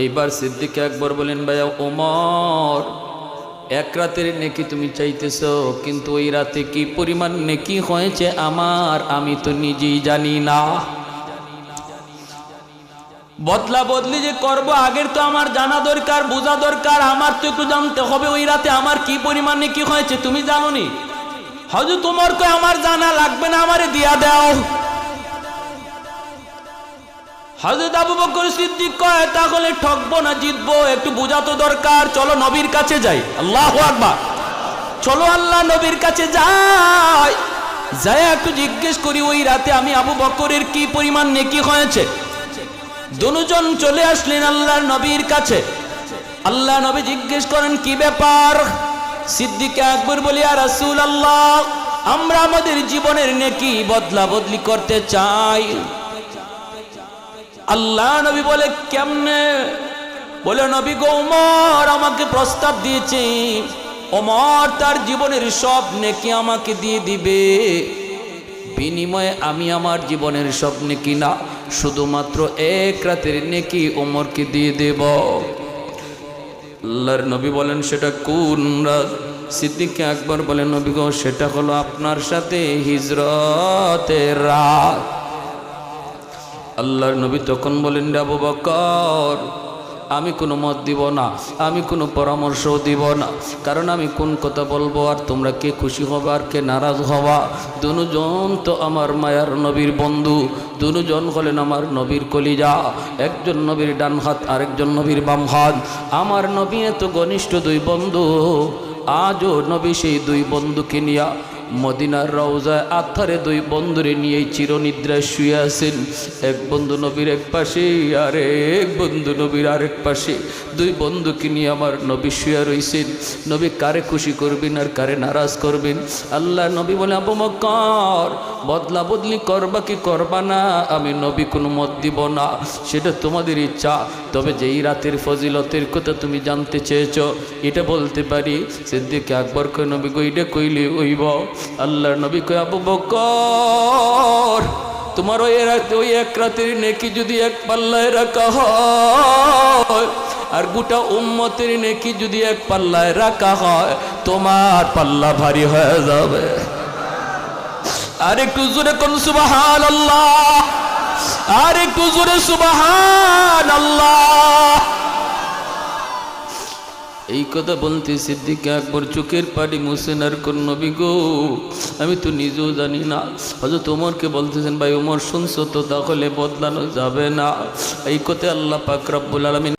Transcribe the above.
এইবার সিদ্দিক আকবর বলেন, ভাইয়া ওমর, এক রাতের নেকি তুমি চাইতেছো, কিন্তু ওই রাতে কি পরিমাণ নেকি হয়েছে আমার আমি তো নিজেই জানি না। বদলা বদলি যে করব আগের তো আমার জানা দরকার, বোঝা দরকার, আমার তো একটু জানতে হবে ওই রাতে আমার কি পরিমাণ নেকি হয়েছে। তুমি জানো নি? হয়তো তোমার কই আমার জানা লাগবে না, আমারে দিয়া দাও। হযরত আবু বকর সিদ্দিক কয়, তাহলে ঠকবো না, জিতবো, একটু বোঝা তো দরকার, চলো নবীর কাছে যাই। আল্লাহু আকবার। চলো আল্লাহ নবীর কাছে যাই, যায় একটু জিজ্ঞেস করি ওই রাতে আমি আবু বকরের কি পরিমাণ নেকি হয়েছে। দুজন চলে আসলেন আল্লাহর নবীর কাছে। আল্লাহ নবী জিজ্ঞেস করেন, কি ব্যাপার? সিদ্দিক আকবর বলি, ইয়া রাসূলুল্লাহ, আমরা আমাদের জীবনের নেকি বদলা বদলি করতে চাই। আল্লাহ নবী বলে, কেমনে? বলে, নবী গো ওমর আমাকে প্রস্তাব দিয়েছে, ওমর তার জীবনের সব নেকি আমাকে দিয়ে দিবে, বিনিময়ে আমি আমার জীবনের সব নেকি না, শুধুমাত্র এক রাতের নেকি ওমরকে দিয়ে দেব। আল্লাহর নবী বলেন, সেটা কোন রাত? সিদ্দিক আকবর বলেন, নবী গো সেটা হলো আপনার সাথে হিজরতের রাত। আল্লাহর নবী তখন বলেন, আবু বকর, আমি কোনো মত দিব না, আমি কোনো পরামর্শ দিব না, কারণ আমি কোন কথা বলবো আর তোমরা কে খুশি হবা আর কে নারাজ হবা। দুজন তো আমার মায়ার নবীর বন্ধু, দুজন হলেন আমার নবীর কলিজা, একজন নবীর ডান হাত আরেকজন নবীর বাম হাত। আমার নবী এত ঘনিষ্ঠ দুই বন্ধু, আজও নবী সেই দুই বন্ধুকে নিয়া মদিনার রওজায় আথারে দুই বন্ধুরে নিয়ে চিরনিদ্রায় শুয়ে আছেন। এক বন্ধু নবীর এক পাশে আর এক বন্ধু নবীর আরেক পাশে, দুই বন্ধুকে নিয়ে আমার নবী শুয়ে রইছেন। নবী কারে খুশি করবেন আর কারে নারাজ করবেন? আল্লাহ নবী বলে, আবু বকর বদলা বদলি করবা কি করবা না, আমি নবী কোনো মত দিব না, সেটা তোমাদের ইচ্ছা। তবে যেই রাতের ফজিলতের কথা তুমি জানতে চেয়েছ এটা বলতে পারি। সিদ্দিক আকবর কই, নবী গো এটা কইলে হইব। আল্লাহর নবী কয়, আবু বকর তোমার ওই এক রাতের নেকি যদি এক পাল্লায় রাখা হয় আর গোটা উম্মতের নেকি যদি এক পাল্লায় রাখা হয়, তোমার পাল্লা ভারী হয়ে যাবে। আর একটু জোরে কোন সুবহানাল্লাহ, আর একটু জোরে সুবহানাল্লাহ। এই কথা বলতে সিদ্দিক আকবর চোখের পানি মুছেন আর কোন, নবী গো আমি তো নিজেও জানি না। হযরত ওমরকে বলতেছেন, ভাই ওমর শুনছো তো, তাহলে বদলানো যাবে না। এই কথা আল্লাহ পাক রব্বুল আলামিন